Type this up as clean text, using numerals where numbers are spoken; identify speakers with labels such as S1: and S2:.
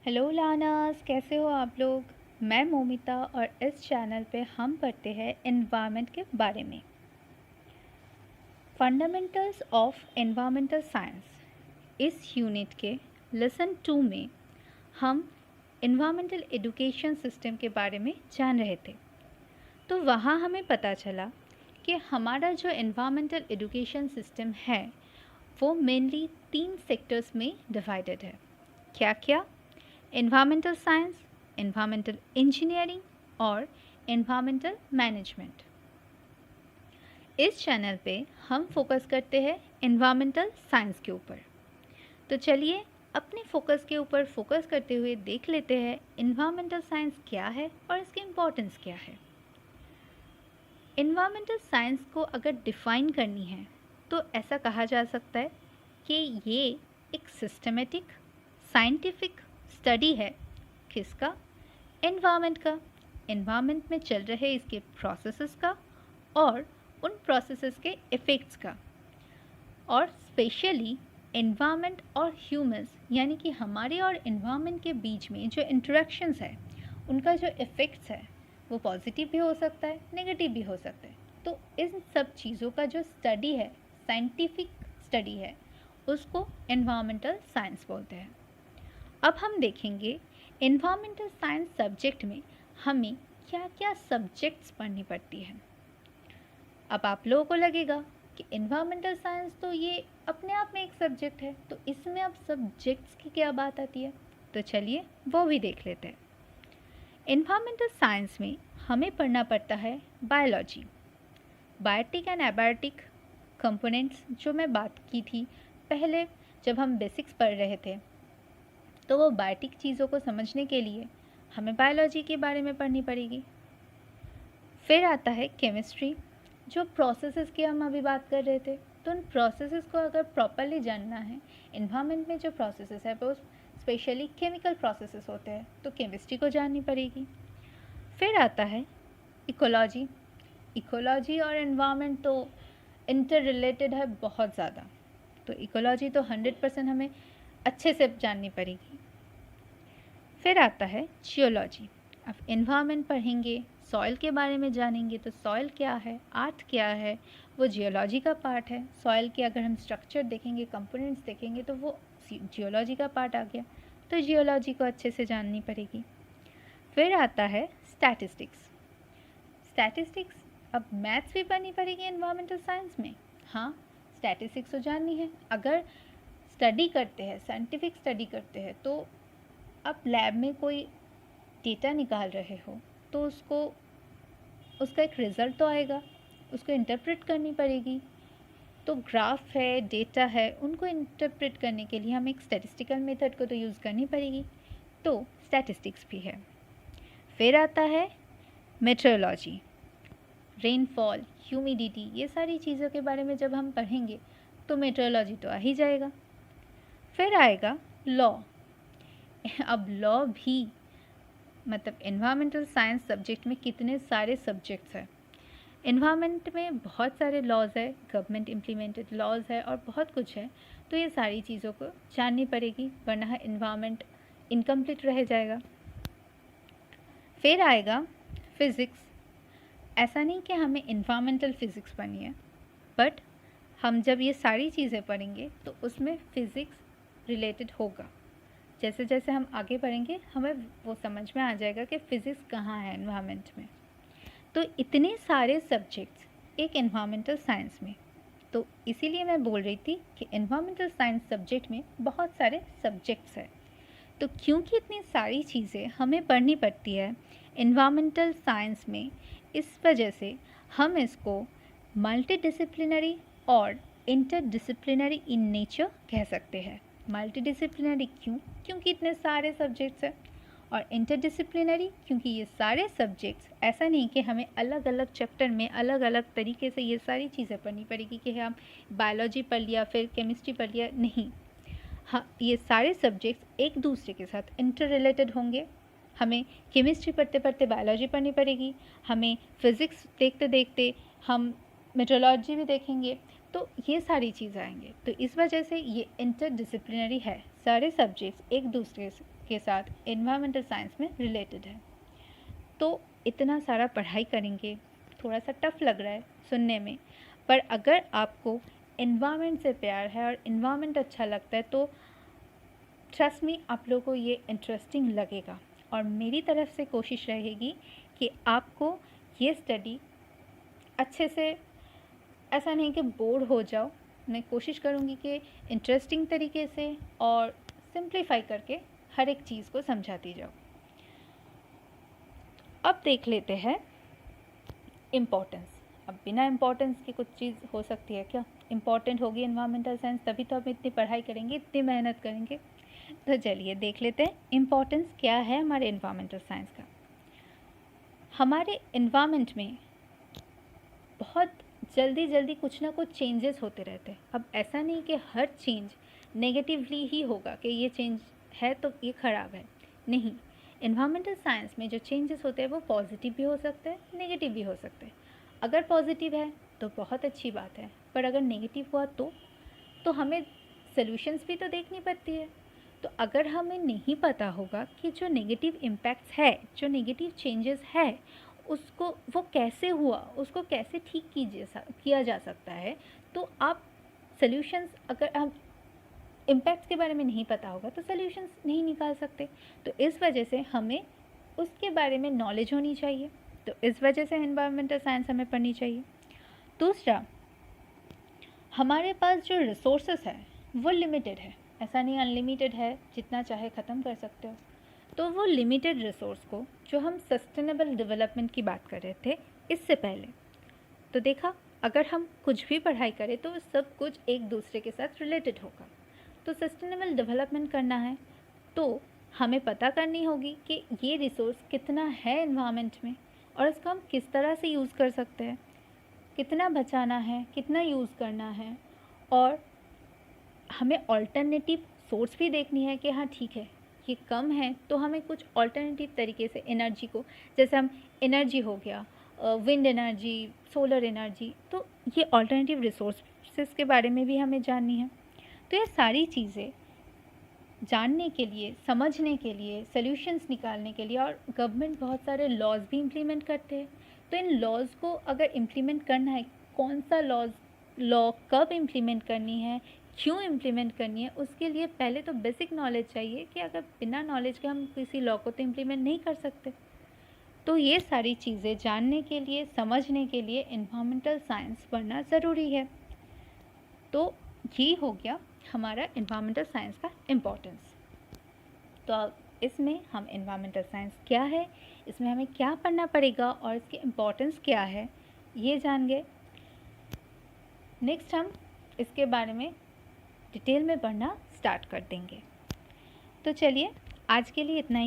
S1: Hello लानास, कैसे हो आप लोग। मैं मोमिता और इस चैनल पे हम पढ़ते हैं एनवायरनमेंट के बारे में। फंडामेंटल्स ऑफ एनवायरमेंटल साइंस इस यूनिट के लेसन 2 में हम एनवायरमेंटल एजुकेशन सिस्टम के बारे में जान रहे थे। तो वहाँ हमें पता चला कि हमारा जो एनवायरमेंटल एजुकेशन सिस्टम है वो मेनली 3 सेक्टर्स में डिवाइडेड है। क्या क्या? एनवायरमेंटल साइंस, एनवायरमेंटल इंजीनियरिंग और एनवायरमेंटल मैनेजमेंट। इस चैनल पे हम फोकस करते हैं एनवायरमेंटल साइंस के ऊपर। तो चलिए अपने फोकस के ऊपर फोकस करते हुए देख लेते हैं एनवायरमेंटल साइंस क्या है और इसकी इम्पोर्टेंस क्या है। एनवायरमेंटल साइंस को अगर डिफ़ाइन करनी है तो ऐसा कहा जा सकता है कि ये एक सिस्टमेटिक साइंटिफिक स्टडी है। किसका? एनवायरनमेंट का। एनवायरनमेंट में चल रहे इसके प्रोसेसेस का और उन प्रोसेसेस के इफ़ेक्ट्स का, और स्पेशली एनवायरनमेंट और ह्यूमंस यानी कि हमारे और एनवायरनमेंट के बीच में जो इंटरेक्शंस है उनका जो इफ़ेक्ट्स है वो पॉजिटिव भी हो सकता है, नेगेटिव भी हो सकता है। तो इन सब चीज़ों का जो स्टडी है, साइंटिफिक स्टडी है, उसको एनवायरमेंटल साइंस बोलते हैं। अब हम देखेंगे एनवायरमेंटल साइंस सब्जेक्ट में हमें क्या क्या सब्जेक्ट्स पढ़नी पड़ती है। अब आप लोगों को लगेगा कि एनवायरमेंटल साइंस तो ये अपने आप में एक सब्जेक्ट है, तो इसमें अब सब्जेक्ट्स की क्या बात आती है। तो चलिए वो भी देख लेते हैं। एनवायरमेंटल साइंस में हमें पढ़ना पड़ता है biology, biotic and abiotic components, जो मैं बात की थी पहले जब हम बेसिक्स पढ़ रहे थे। तो वो बायोटिक चीज़ों को समझने के लिए हमें बायोलॉजी के बारे में पढ़नी पड़ेगी। फिर आता है केमिस्ट्री, जो प्रोसेसेस की हम अभी बात कर रहे थे। तो उन प्रोसेसेस को अगर प्रॉपरली जानना है, एनवायरनमेंट में जो प्रोसेसेस है वो स्पेशली केमिकल प्रोसेसेस होते हैं, तो केमिस्ट्री को जाननी पड़ेगी। फिर आता है इकोलॉजी। इकोलॉजी और एनवायरनमेंट तो इंटर रिलेटेड है बहुत ज़्यादा, तो इकोलॉजी तो 100% हमें अच्छे से जाननी पड़ेगी। फिर आता है जियोलॉजी। अब एनवायरनमेंट पढ़ेंगे, सॉइल के बारे में जानेंगे, तो सॉइल क्या है, अर्थ क्या है, वो जियोलॉजी का पार्ट है। सॉइल के अगर हम स्ट्रक्चर देखेंगे, कंपोनेंट्स देखेंगे, तो वो जियोलॉजी का पार्ट आ गया, तो जियोलॉजी को अच्छे से जाननी पड़ेगी। फिर आता है स्टैटिस्टिक्स। स्टैटिस्टिक्स, अब मैथ्स भी पढ़नी पड़ेगी एनवायरमेंटल साइंस में। हाँ, स्टैटिस्टिक्स तो जाननी है। अगर स्टडी करते हैं, साइंटिफिक स्टडी करते हैं, तो आप लैब में कोई डेटा निकाल रहे हो तो उसका एक रिज़ल्ट तो आएगा, उसको इंटरप्रेट करनी पड़ेगी। तो ग्राफ है, डेटा है, उनको इंटरप्रेट करने के लिए हमें एक स्टैटिस्टिकल मेथड को तो यूज़ करनी पड़ेगी, तो स्टैटिस्टिक्स भी है। फिर आता है मेट्रोलॉजी, रेनफॉल, ह्यूमिडिटी, ये सारी चीज़ों के बारे में जब हम पढ़ेंगे तो मेट्रोलॉजी तो आ ही जाएगा। फिर आएगा लॉ। अब लॉ भी, मतलब एनवायरमेंटल साइंस सब्जेक्ट में कितने सारे सब्जेक्ट्स हैं। एनवायरनमेंट में बहुत सारे लॉज है, गवर्नमेंट इम्प्लीमेंटेड लॉज है और बहुत कुछ है, तो ये सारी चीज़ों को जाननी पड़ेगी, वरना एनवायरनमेंट इनकम्प्लीट रह जाएगा। फिर आएगा फिज़िक्स। ऐसा नहीं कि हमें एनवायरमेंटल फ़िज़िक्स पढ़नी है, बट हम जब ये सारी चीज़ें पढ़ेंगे तो उसमें फ़िज़िक्स रिलेटेड होगा। जैसे जैसे हम आगे बढ़ेंगे हमें वो समझ में आ जाएगा कि फ़िज़िक्स कहाँ है एनवायरनमेंट में। तो इतने सारे सब्जेक्ट्स एक एनवायरमेंटल साइंस में, तो इसीलिए मैं बोल रही थी कि एनवायरमेंटल साइंस सब्जेक्ट में बहुत सारे सब्जेक्ट्स हैं। तो क्योंकि इतनी सारी चीज़ें हमें पढ़नी पड़ती है एनवायरमेंटल साइंस में, इस वजह से हम इसको मल्टीडिसिप्लिनरी और इंटरडिसिप्लिनरी इन नेचर कह सकते हैं। मल्टीडिसिप्लिनरी क्यों? क्योंकि इतने सारे सब्जेक्ट्स हैं, और इंटरडिसिप्लिनरी क्योंकि ये सारे सब्जेक्ट्स, ऐसा नहीं कि हमें अलग अलग चैप्टर में अलग अलग तरीके से ये सारी चीज़ें पढ़नी पड़ेगी कि हम बायोलॉजी पढ़ लिया फिर केमिस्ट्री पढ़ लिया, नहीं। हाँ, ये सारे सब्जेक्ट्स एक दूसरे के साथ इंटर रिलेटेड होंगे। हमें केमिस्ट्री पढ़ते पढ़ते बायोलॉजी पढ़नी पड़ेगी, हमें फ़िज़िक्स देखते देखते हम मेट्रोलॉजी भी देखेंगे, तो ये सारी चीज़ आएंगे। तो इस वजह से ये इंटरडिसिप्लिनरी है, सारे सब्जेक्ट्स एक दूसरे के साथ एनवायरमेंटल साइंस में रिलेटेड है। तो इतना सारा पढ़ाई करेंगे, थोड़ा सा टफ लग रहा है सुनने में, पर अगर आपको एनवायरनमेंट से प्यार है और एनवायरनमेंट अच्छा लगता है तो ट्रस्ट मी आप लोगों को ये इंटरेस्टिंग लगेगा। और मेरी तरफ से कोशिश रहेगी कि आपको ये स्टडी अच्छे से, ऐसा नहीं कि बोर हो जाओ, मैं कोशिश करूँगी कि इंटरेस्टिंग तरीके से और सिंप्लीफाई करके हर एक चीज़ को समझाती जाओ। अब देख लेते हैं इम्पोर्टेंस। अब बिना इम्पोर्टेंस की कुछ चीज़ हो सकती है क्या? इम्पॉर्टेंट होगी एनवायरमेंटल साइंस, तभी तो हम इतनी पढ़ाई करेंगे, इतनी मेहनत करेंगे। तो चलिए देख लेते हैं इम्पोर्टेंस क्या है हमारे एनवायरमेंटल साइंस का। हमारे एनवायरमेंट में बहुत जल्दी जल्दी कुछ ना कुछ चेंजेस होते रहते हैं। अब ऐसा नहीं कि हर चेंज नेगेटिवली ही होगा कि ये चेंज है तो ये ख़राब है, नहीं। एनवायरमेंटल साइंस में जो चेंजेस होते हैं वो पॉजिटिव भी हो सकते हैं, नेगेटिव भी हो सकते हैं। अगर पॉजिटिव है तो बहुत अच्छी बात है, पर अगर नेगेटिव हुआ तो हमें सॉल्यूशंस भी तो देखनी पड़ती है। तो अगर हमें नहीं पता होगा कि जो नेगेटिव इम्पैक्ट्स है, जो नेगेटिव चेंजेस है, उसको वो कैसे हुआ, उसको कैसे ठीक किया जा सकता है, तो आप सॉल्यूशंस, अगर हम इम्पैक्ट्स के बारे में नहीं पता होगा तो सॉल्यूशंस नहीं निकाल सकते। तो इस वजह से हमें उसके बारे में नॉलेज होनी चाहिए। तो इस वजह से एनवायरमेंटल साइंस हमें पढ़नी चाहिए। दूसरा, हमारे पास जो रिसोर्सेस है वो लिमिटेड है, ऐसा नहीं अनलिमिटेड है, जितना चाहे ख़त्म कर सकते हो। तो वो लिमिटेड रिसोर्स को, जो हम सस्टेनेबल डेवलपमेंट की बात कर रहे थे इससे पहले, तो देखा अगर हम कुछ भी पढ़ाई करें तो सब कुछ एक दूसरे के साथ रिलेटेड होगा। तो सस्टेनेबल डेवलपमेंट करना है तो हमें पता करनी होगी कि ये रिसोर्स कितना है एनवायरनमेंट में और इसको हम किस तरह से यूज़ कर सकते हैं, कितना बचाना है, कितना यूज़ करना है। और हमें ऑल्टरनेटिव सोर्स भी देखनी है कि हाँ ठीक है ये कम है तो हमें कुछ ऑल्टरनेटिव तरीके से एनर्जी को, जैसे हम एनर्जी हो गया, विंड एनर्जी, सोलर एनर्जी, तो ये ऑल्टरनेटिव रिसोर्सेज के बारे में भी हमें जाननी है। तो ये सारी चीज़ें जानने के लिए, समझने के लिए, सॉल्यूशंस निकालने के लिए, और गवर्नमेंट बहुत सारे लॉज भी इम्प्लीमेंट करते हैं। तो इन लॉज को अगर इम्प्लीमेंट करना है, कौन सा लॉ कब इम्प्लीमेंट करनी है, क्यों इम्प्लीमेंट करनी है, उसके लिए पहले तो बेसिक नॉलेज चाहिए कि अगर बिना नॉलेज के हम किसी लॉ को तो इम्प्लीमेंट नहीं कर सकते। तो ये सारी चीज़ें जानने के लिए, समझने के लिए एनवायरमेंटल साइंस पढ़ना ज़रूरी है। तो ये हो गया हमारा एनवायरमेंटल साइंस का इम्पोर्टेंस। तो अब इसमें हम एनवायरमेंटल साइंस क्या है, इसमें हमें क्या पढ़ना पड़ेगा और इसकी इम्पोर्टेंस क्या है, ये जान गए। नेक्स्ट हम इसके बारे में डिटेल में पढ़ना स्टार्ट कर देंगे। तो चलिए आज के लिए इतना ही